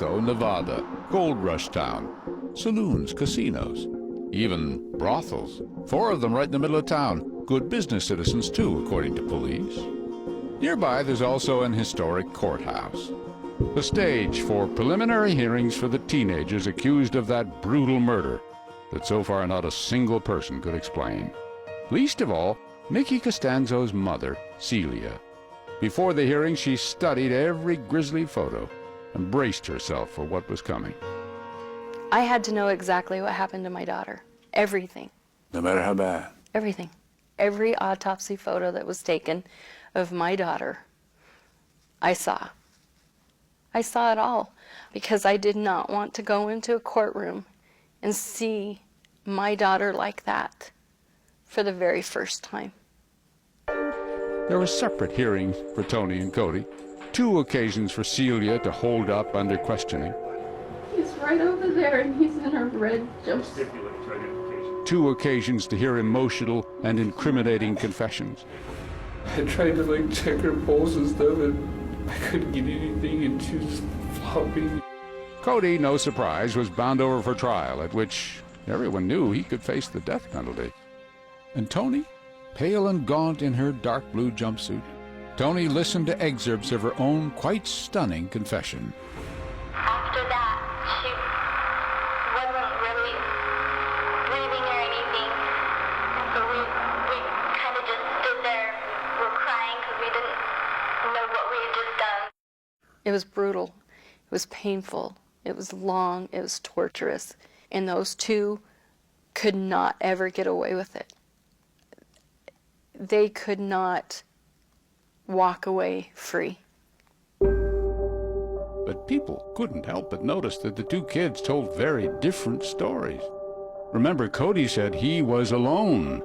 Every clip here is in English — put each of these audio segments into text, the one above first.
Elko, Nevada, gold rush town, saloons, casinos, even brothels. 4 of them right in the middle of town. Good business citizens, too, according to police. Nearby, there's also an historic courthouse, the stage for preliminary hearings for the teenagers accused of that brutal murder that so far not a single person could explain. Least of all, Mickey Costanzo's mother, Celia. Before the hearing, she studied every grisly photo and braced herself for what was coming. I had to know exactly what happened to my daughter. Everything. No matter how bad? Everything. Every autopsy photo that was taken of my daughter, I saw. I saw it all because I did not want to go into a courtroom and see my daughter like that for the very first time. There were separate hearings for Tony and Cody, 2 occasions for Celia to hold up under questioning. He's right over there and he's in a red jumpsuit. 2 occasions to hear emotional and incriminating confessions. I tried to check her pulse and stuff, and I couldn't get anything, and she was flopping. Cody, no surprise, was bound over for trial, at which everyone knew he could face the death penalty. And Tony, pale and gaunt in her dark blue jumpsuit, Tony listened to excerpts of her own quite stunning confession. After that, she wasn't really breathing or anything. And so we kind of just stood there, we're crying because we didn't know what we had just done. It was brutal. It was painful. It was long. It was torturous. And those 2 could not ever get away with it. They could not walk away free. But people couldn't help but notice that the 2 kids told very different stories. Remember, Cody said he was alone,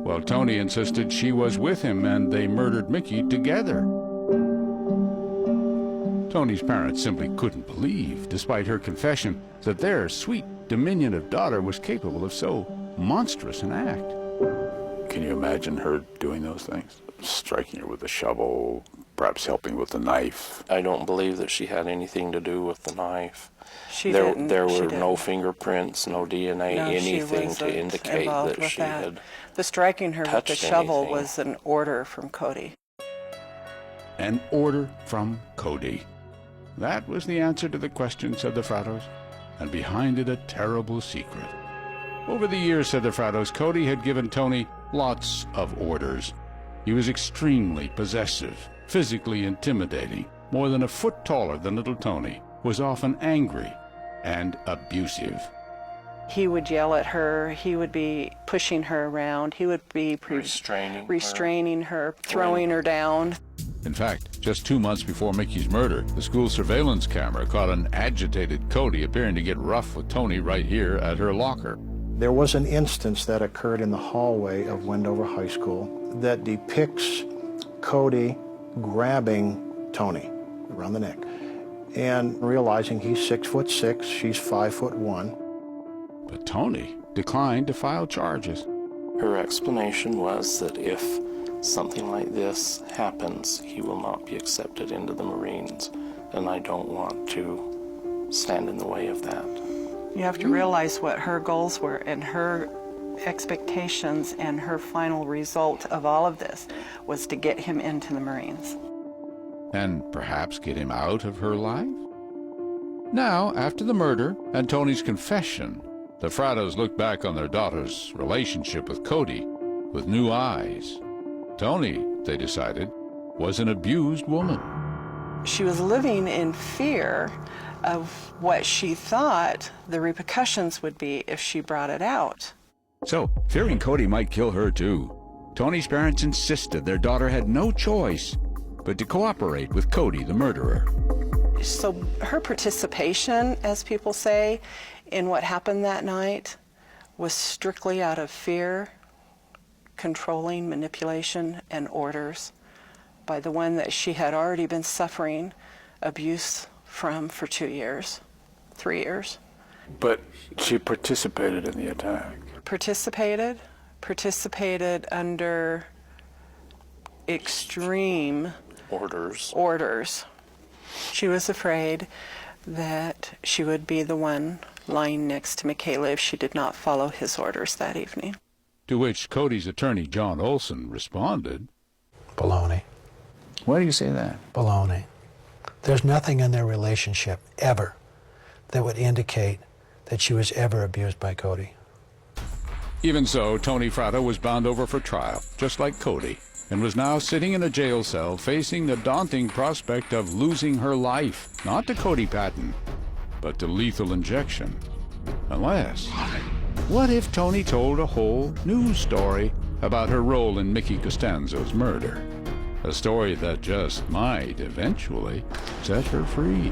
while Tony insisted she was with him and they murdered Mickey together. Tony's parents simply couldn't believe, despite her confession, that their sweet, diminutive daughter was capable of so monstrous an act. Can you imagine her doing those things? Striking her with a shovel, perhaps helping with a knife. I don't believe that she had anything to do with the knife. There were no fingerprints, no DNA, anything to indicate that she had. The striking her with the shovel anything. was an order from Cody. An order from Cody. That was the answer to the question, said the Frattos, and behind it a terrible secret. Over the years, said the Frattos, Cody had given Tony lots of orders. He was extremely possessive, physically intimidating, more than a foot taller than little Tony, was often angry and abusive. He would yell at her, he would be pushing her around, he would be restraining her, throwing her down. In fact, just 2 months before Mickey's murder, the school surveillance camera caught an agitated Cody appearing to get rough with Tony right here at her locker. There was an instance that occurred in the hallway of Wendover High School that depicts Cody grabbing Tony around the neck and realizing he's 6'6", she's 5'1". But Tony declined to file charges. Her explanation was that if something like this happens, he will not be accepted into the Marines, and I don't want to stand in the way of that. You have to realize what her goals were and her expectations, and her final result of all of this was to get him into the Marines. And perhaps get him out of her life? Now, after the murder and Tony's confession, the Frattos looked back on their daughter's relationship with Cody with new eyes. Tony, they decided, was an abused woman. She was living in fear of what she thought the repercussions would be if she brought it out. So, fearing Cody might kill her too, Tony's parents insisted their daughter had no choice but to cooperate with Cody, the murderer. So her participation, as people say, in what happened that night was strictly out of fear, controlling, manipulation, and orders by the one that she had already been suffering abuse from for 2 years, 3 years. But she participated in the attack. Participated under extreme Orders. She was afraid that she would be the one lying next to Michaela if she did not follow his orders that evening. To which Cody's attorney, John Olson, responded, Baloney. Why do you say that? Baloney. There's nothing in their relationship ever that would indicate that she was ever abused by Cody. Even so, Tony Fratto was bound over for trial, just like Cody, and was now sitting in a jail cell facing the daunting prospect of losing her life, not to Cody Patton, but to lethal injection. Unless, what if Tony told a whole new story about her role in Mickey Costanzo's murder? A story that just might eventually set her free.